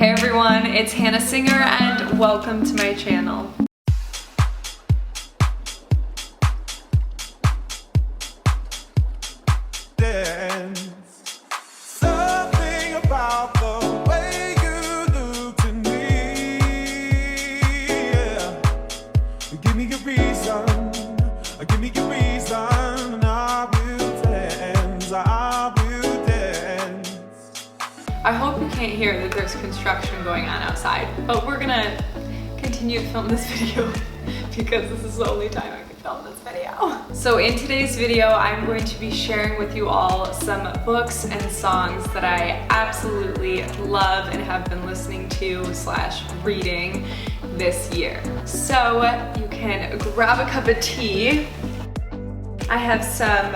Hey everyone, it's Hannah Singer and welcome to my channel. Something about the way you look to me, yeah. Give me a reason, give me a reason, and I will dance, I will dance. I hope you can't hear that there's construction going on outside, but we're gonna continue to film this video because this is the only time I can film this video. So in today's video, I'm going to be sharing with you all some books and songs that I absolutely love and have been listening to / reading this year. So you can grab a cup of tea. I have some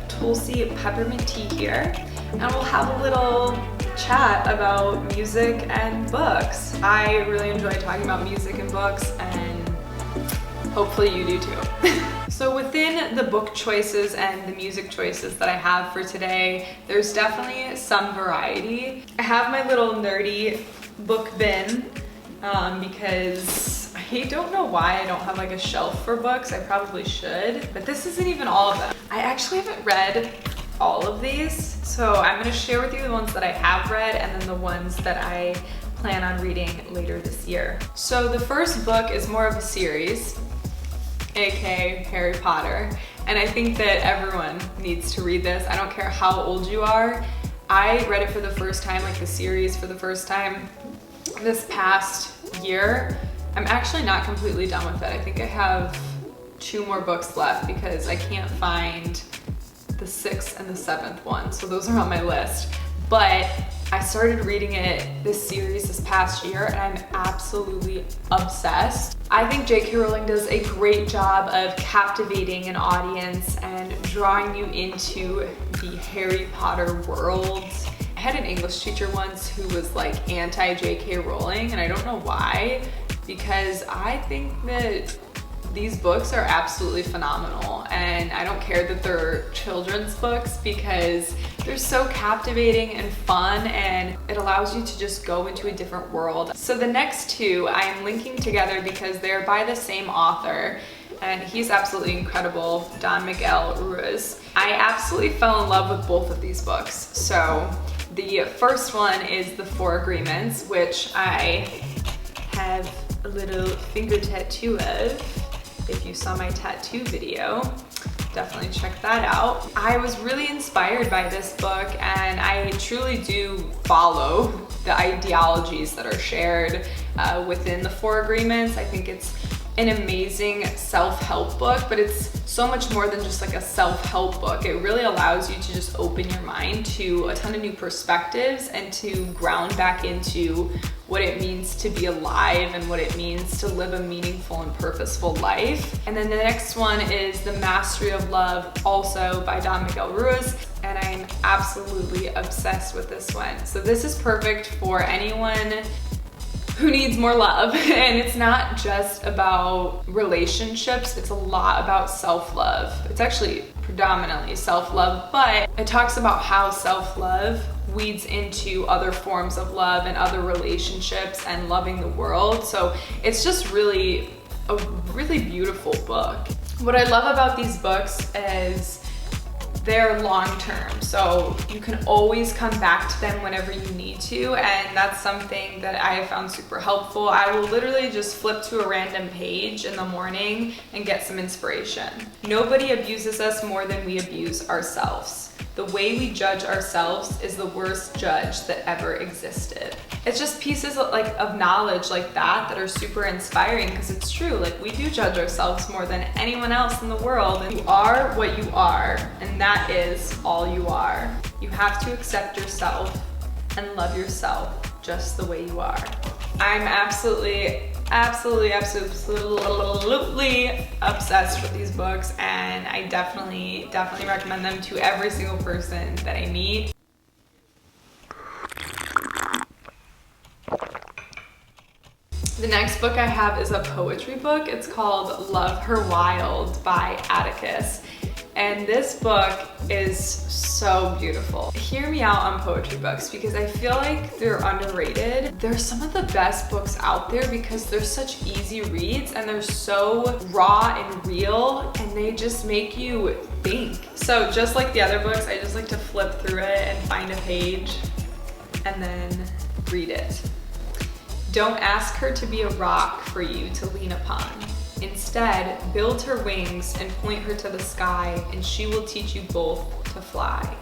Tulsi peppermint tea here, and we'll have a little chat about music and books. I really enjoy talking about music and books, and hopefully you do too. So within the book choices and the music choices that I have for today, there's definitely some variety. I have my little nerdy book bin because I don't know why I don't have like a shelf for books. I probably should, but this isn't even all of them. I actually haven't read all of these, so I'm going to share with you the ones that I have read and then the ones that I plan on reading later this year. So the first book is more of a series, aka Harry Potter, and I think that everyone needs to read this. I don't care how old you are. I read it for the first time, like the series for the first time this past year. I'm actually not completely done with it. I think I have 2 more books left because I can't find the 6th and the 7th one, so those are on my list. But I started reading this series this past year and I'm absolutely obsessed. I think J.K. Rowling does a great job of captivating an audience and drawing you into the Harry Potter world. I had an English teacher once who was like anti-J.K. Rowling, and I don't know why, because I think that these books are absolutely phenomenal, and I don't care that they're children's books because they're so captivating and fun, and it allows you to just go into a different world. So the next 2 I am linking together because they're by the same author, and he's absolutely incredible, Don Miguel Ruiz. I absolutely fell in love with both of these books. So the first one is The 4 Agreements, which I have a little finger tattoo of. If you saw my tattoo video, definitely check that out. I was really inspired by this book, and I truly do follow the ideologies that are shared within the 4 Agreements. I think it's an amazing self-help book, but it's so much more than just like a self-help book. It really allows you to just open your mind to a ton of new perspectives and to ground back into what it means to be alive and what it means to live a meaningful and purposeful life. And then the next one is The Mastery of Love, also by Don Miguel Ruiz, and I'm absolutely obsessed with this one. So this is perfect for anyone who needs more love. And it's not just about relationships, it's a lot about self-love. It's actually predominantly self-love, but it talks about how self-love weeds into other forms of love and other relationships and loving the world. So it's just really a really beautiful book. What I love about these books is they're long-term, so you can always come back to them whenever you need to, and that's something that I have found super helpful. I will literally just flip to a random page in the morning and get some inspiration. Nobody abuses us more than we abuse ourselves. The way we judge ourselves is the worst judge that ever existed. It's just pieces of knowledge like that are super inspiring, because it's true. Like, we do judge ourselves more than anyone else in the world, and you are what you are, and that is all you are. You have to accept yourself and love yourself just the way you are. I'm absolutely obsessed with these books, and I definitely recommend them to every single person that I meet. The next book I have is a poetry book. It's called Love Her Wild by Atticus. And this book is so beautiful. Hear me out on poetry books because I feel like they're underrated. They're some of the best books out there because they're such easy reads and they're so raw and real and they just make you think. So just like the other books, I just like to flip through it and find a page and then read it. Don't ask her to be a rock for you to lean upon. Instead, build her wings and point her to the sky, and she will teach you both to fly.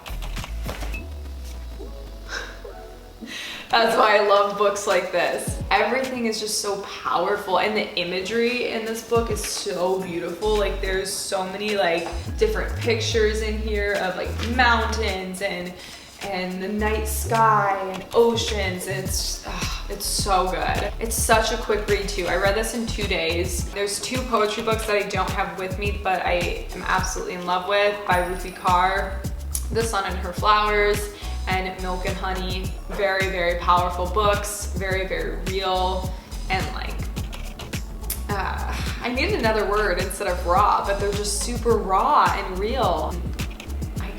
That's why I love books like this. Everything is just so powerful, and the imagery in this book is so beautiful. Like there's so many like different pictures in here of like mountains and the night sky and oceans, and it's so good. It's such a quick read too. I read this in 2 days. There's 2 poetry books that I don't have with me, but I am absolutely in love with by Ruthie Carr. The Sun and Her Flowers and Milk and Honey. Very, very powerful books, very, very real, and like, I need another word instead of raw, but they're just super raw and real.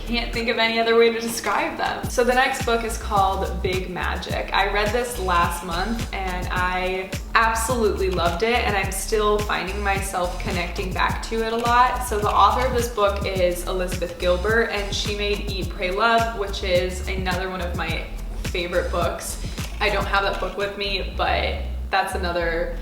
Can't think of any other way to describe them. So the next book is called Big Magic. I read this last month and I absolutely loved it, and I'm still finding myself connecting back to it a lot. So the author of this book is Elizabeth Gilbert, and she made Eat, Pray, Love, which is another one of my favorite books. I don't have that book with me, but that's another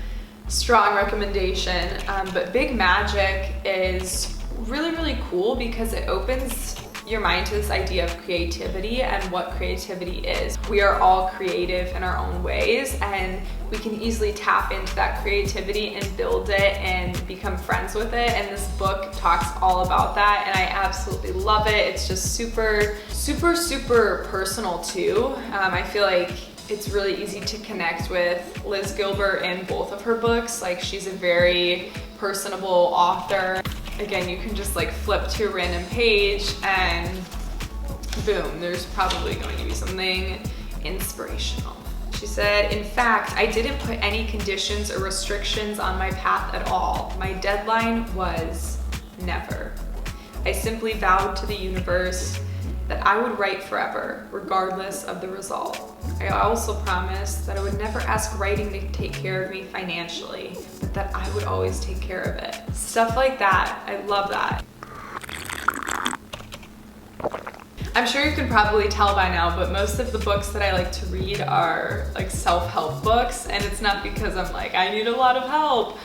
strong recommendation. But Big Magic is really, really cool because it opens your mind to this idea of creativity and what creativity is. We are all creative in our own ways, and we can easily tap into that creativity and build it and become friends with it. And this book talks all about that, and I absolutely love it. It's just super, super, super personal too. I feel like it's really easy to connect with Liz Gilbert in both of her books. Like she's a very personable author. Again, you can just like flip to a random page and boom, there's probably going to be something inspirational. She said, in fact, I didn't put any conditions or restrictions on my path at all. My deadline was never. I simply vowed to the universe that I would write forever, regardless of the result. I also promised that I would never ask writing to take care of me financially, but that I would always take care of it. Stuff like that, I love that. I'm sure you can probably tell by now, but most of the books that I like to read are like self-help books, and it's not because I'm like, I need a lot of help.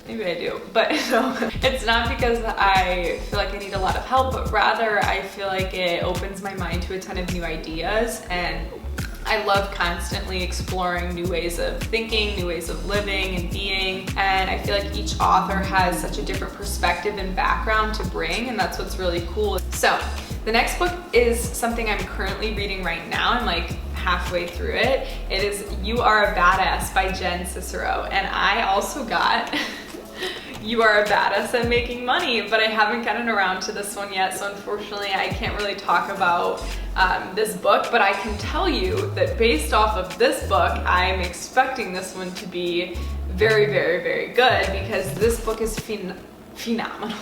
Maybe I do, but no, it's not because I feel like I need a lot of help, but rather I feel like it opens my mind to a ton of new ideas, and I love constantly exploring new ways of thinking, new ways of living and being, and I feel like each author has such a different perspective and background to bring, and that's what's really cool. So the next book is something I'm currently reading right now. I'm like halfway through it. It is You Are a Badass by Jen Cicero, and I also got You Are a Badass at Making Money, but I haven't gotten around to this one yet, so unfortunately I can't really talk about this book, but I can tell you that based off of this book, I'm expecting this one to be very, very, very good, because this book is phenomenal.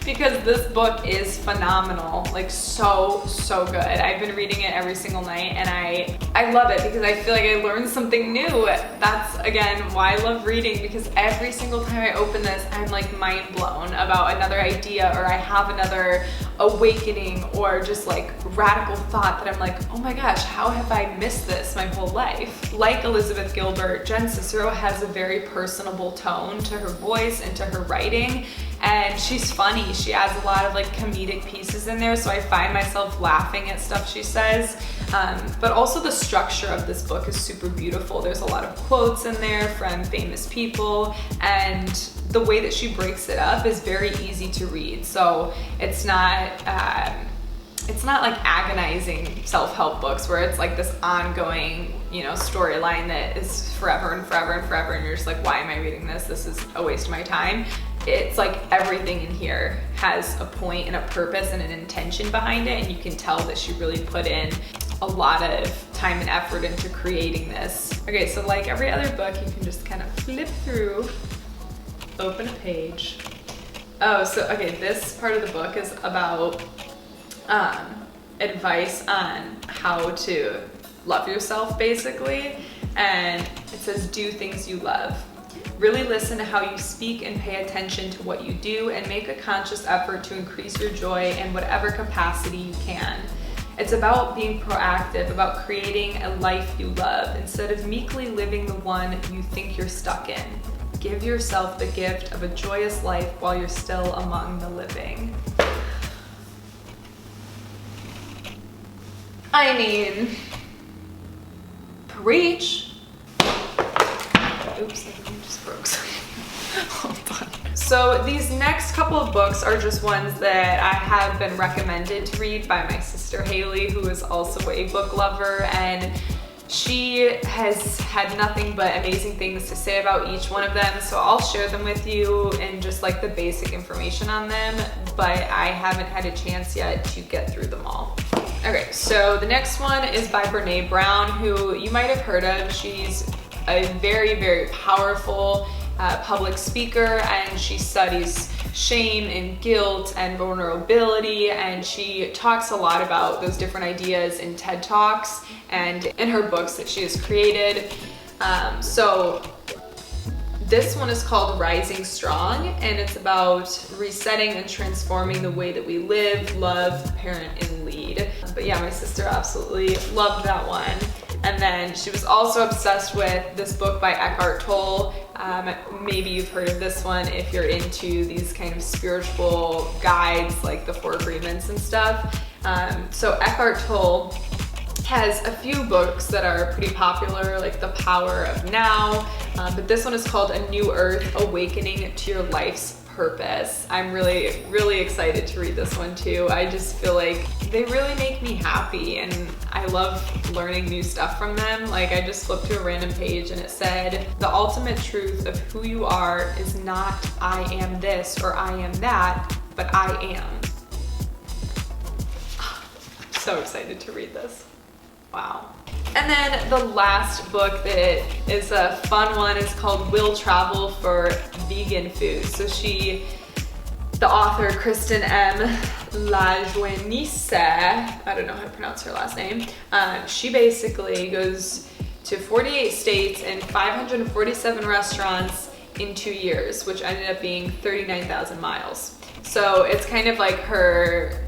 Because this book is phenomenal, like so good. I've been reading it every single night, and I love it because I feel like I learned something new. That's again why I love reading, because every single time I open this, I'm like mind blown about another idea, or I have another awakening, or just like radical thought that I'm like, oh my gosh, how have I missed this my whole life? Like Elizabeth Gilbert, Jen Cicero has a very personable tone to her voice and to her writing, and she's funny. She adds a lot of like comedic pieces in there, so I find myself laughing at stuff she says. But also the structure of this book is super beautiful. There's a lot of quotes in there from famous people, and the way that she breaks it up is very easy to read. So it's not like agonizing self-help books where it's like this ongoing, you know, storyline that is forever and forever and forever, and you're just like, why am I reading this? This is a waste of my time. It's like everything in here has a point and a purpose and an intention behind it, and you can tell that she really put in a lot of time and effort into creating this. Okay, so like every other book, you can just kind of flip through, open a page, Oh, so okay, this part of the book is about advice on how to love yourself, basically. And it says, do things you love. Really listen to how you speak and pay attention to what you do, and make a conscious effort to increase your joy in whatever capacity you can. It's about being proactive, about creating a life you love instead of meekly living the one you think you're stuck in. Give yourself the gift of a joyous life while you're still among the living. I mean, preach. Oops, I just broke something. Hold on. So these next couple of books are just ones that I have been recommended to read by my sister Haley, who is also a book lover, and she has had nothing but amazing things to say about each one of them. So I'll share them with you and just like the basic information on them, but I haven't had a chance yet to get through them all. Okay, so the next one is by Brene Brown, who you might have heard of. She's a very, very powerful public speaker, and she studies shame and guilt and vulnerability, and she talks a lot about those different ideas in TED Talks and in her books that she has created. So this one is called Rising Strong, and it's about resetting and transforming the way that we live, love, parent, and lead. But yeah, my sister absolutely loved that one. And then she was also obsessed with this book by Eckhart Tolle. Maybe you've heard of this one if you're into these kind of spiritual guides like the Four Agreements and stuff. So Eckhart Tolle has a few books that are pretty popular, like The Power of Now, but this one is called A New Earth, Awakening to Your Life's Purpose. I'm really, really excited to read this one too. I just feel like they really make me happy, and I love learning new stuff from them. Like, I just flipped to a random page and it said, the ultimate truth of who you are is not I am this or I am that, but I am. So excited to read this. Wow. And then the last book that is a fun one is called Will Travel for Vegan Food. So the author, Kristen M. Lajoignisse, I don't know how to pronounce her last name, she basically goes to 48 states and 547 restaurants in 2 years, which ended up being 39,000 miles. So it's kind of like her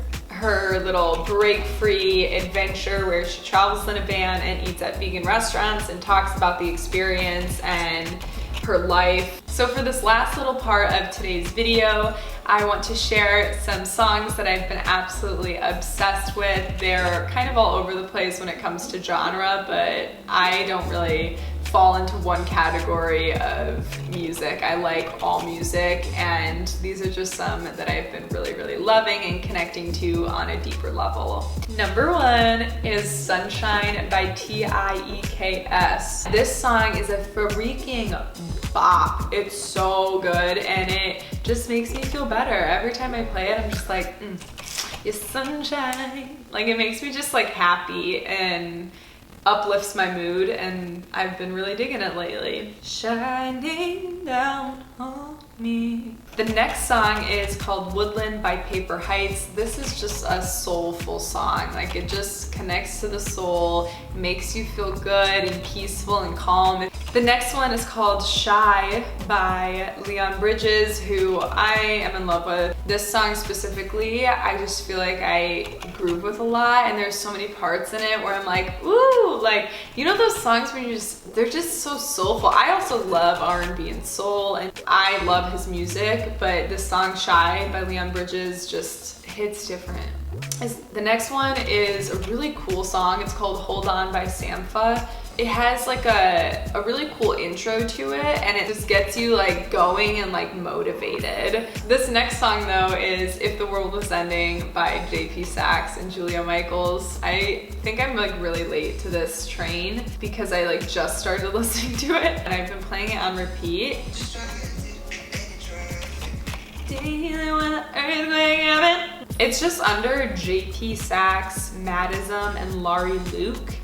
little break-free adventure where she travels in a van and eats at vegan restaurants and talks about the experience and her life. So for this last little part of today's video, I want to share some songs that I've been absolutely obsessed with. They're kind of all over the place when it comes to genre, but I don't really fall into one category of music. I like all music, and these are just some that I've been really, really loving and connecting to on a deeper level. Number one is Sunshine by T.I.E.K.S. This song is a freaking bop. It's so good, and it just makes me feel better. Every time I play it, I'm just like, you're sunshine. Like, it makes me just like happy and uplifts my mood, and I've been really digging it lately. Shining down on me. The next song is called Woodland by Paper Heights. This is just a soulful song. Like, it just connects to the soul, makes you feel good and peaceful and calm. The next one is called Shy by Leon Bridges, who I am in love with. This song specifically, I just feel like I groove with a lot, and there's so many parts in it where I'm like, ooh, like, you know those songs where they're just so soulful. I also love R&B and soul, and I love his music, but this song Shy by Leon Bridges just hits different. The next one is a really cool song. It's called Hold On by Sampha. It has like a really cool intro to it, and it just gets you like going and like motivated. This next song though is If the World Was Ending by JP Saxe and Julia Michaels. I think I'm like really late to this train because I like just started listening to it, and I've been playing it on repeat. It's just under JP Saxe, Madism, and Laurie Luke.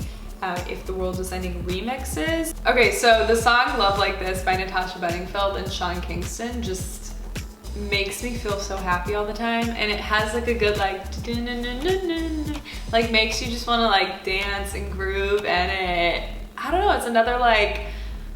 If the World Was Ending remixes. Okay, so the song Love Like This by Natasha Bedingfield and Sean Kingston just makes me feel so happy all the time, and it has like a good like makes you just want to like dance and groove, and I don't know, it's another like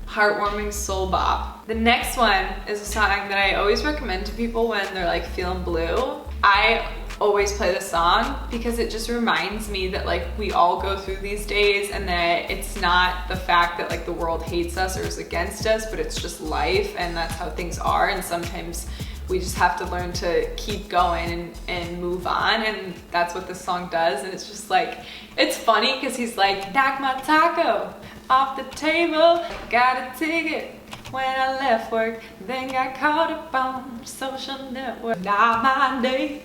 heartwarming soul bop. The next one is a song that I always recommend to people when they're like feeling blue. I always play this song because it just reminds me that like we all go through these days, and that it's not the fact that like the world hates us or is against us, but it's just life, and that's how things are, and sometimes we just have to learn to keep going and move on, and that's what this song does. And it's just like, it's funny because he's like, knock my taco off the table, got a ticket when I left work, then got caught up on social network. Not my day,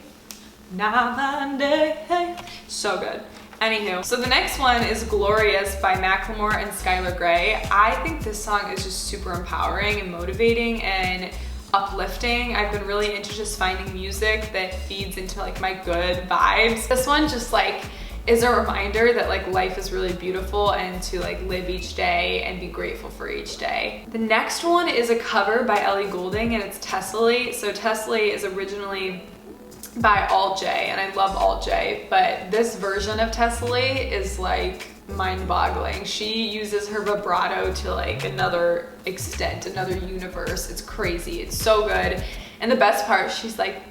not my day. So good. Anywho, so the next one is Glorious by Macklemore and Skylar Grey. I think this song is just super empowering and motivating and uplifting. I've been really into just finding music that feeds into like my good vibes. This one just like is a reminder that like life is really beautiful, and to like live each day and be grateful for each day. The next one is a cover by Ellie Goulding, and it's Tessellate. So Tessellate is originally by Alt J, and I love Alt J, but this version of Tessellate is like mind-boggling. She uses her vibrato to like another extent, another universe. It's crazy. It's so good. And the best part, she's like,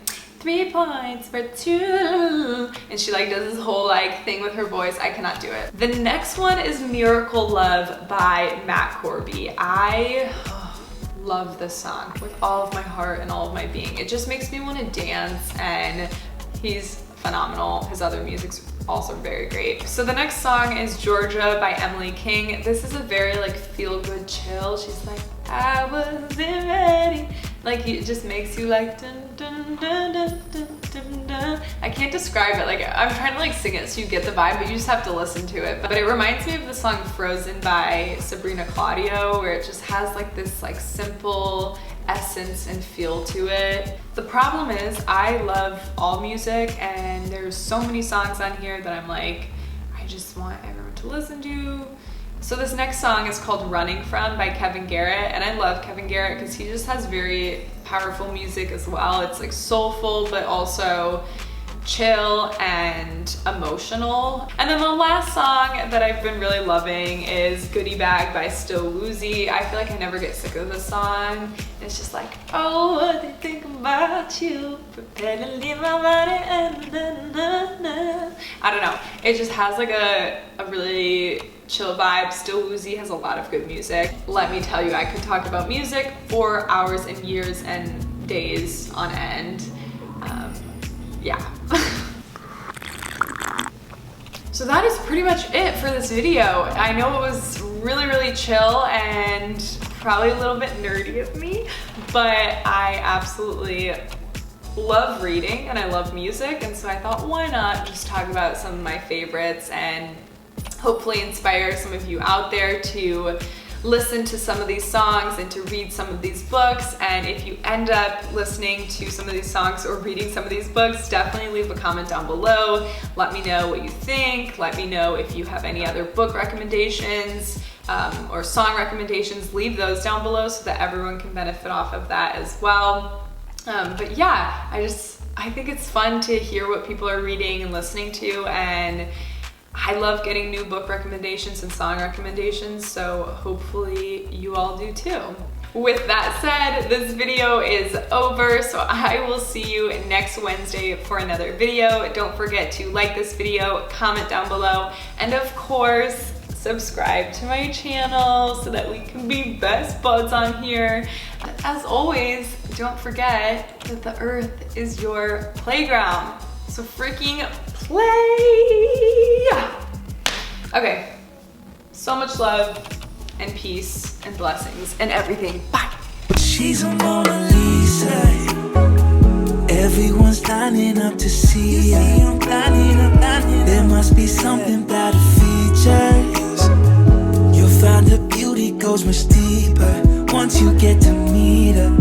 3 points for 2, and she like does this whole like thing with her voice. I cannot do it. The next one is Miracle Love by Matt Corby. I love this song with all of my heart and all of my being. It just makes me want to dance, and he's phenomenal. His other music's also very great. So the next song is Georgia by Emily King. This is a very like feel-good chill. She's like, I wasn't ready. Like it just makes you like dun dun dun dun dun dun dun. I can't describe it. Like I'm trying to like sing it so you get the vibe, but you just have to listen to it. But it reminds me of the song Frozen by Sabrina Claudio, where it just has like this like simple essence and feel to it. The problem is I love all music, and there's so many songs on here that I'm like, I just want everyone to listen to. So this next song is called Running From by Kevin Garrett, and I love Kevin Garrett because he just has very powerful music as well. It's like soulful, but also chill and emotional. And then the last song that I've been really loving is Goodie Bag by Still Woozy. I feel like I never get sick of this song. It's just like, oh, what they think about you, prepare to leave my body, and I don't know. It just has like a really chill vibe. Still Woozy has a lot of good music. Let me tell you, I could talk about music for hours and years and days on end. Yeah. So that is pretty much it for this video. I know it was really, really chill and probably a little bit nerdy of me, but I absolutely love reading and I love music, and so I thought, why not just talk about some of my favorites and hopefully inspire some of you out there to listen to some of these songs and to read some of these books. And if you end up listening to some of these songs or reading some of these books, definitely leave a comment down below. Let me know what you think. Let me know if you have any other book recommendations or song recommendations. Leave those down below so that everyone can benefit off of that as well. But yeah, I think it's fun to hear what people are reading and listening to, and I love getting new book recommendations and song recommendations, so hopefully you all do too. With that said, this video is over, so I will see you next Wednesday for another video. Don't forget to like this video, comment down below, and of course, subscribe to my channel so that we can be best buds on here. As always, don't forget that the earth is your playground, so freaking play! Okay, so much love and peace and blessings and everything. Bye! She's a Mona Lisa. Everyone's lining up to see her.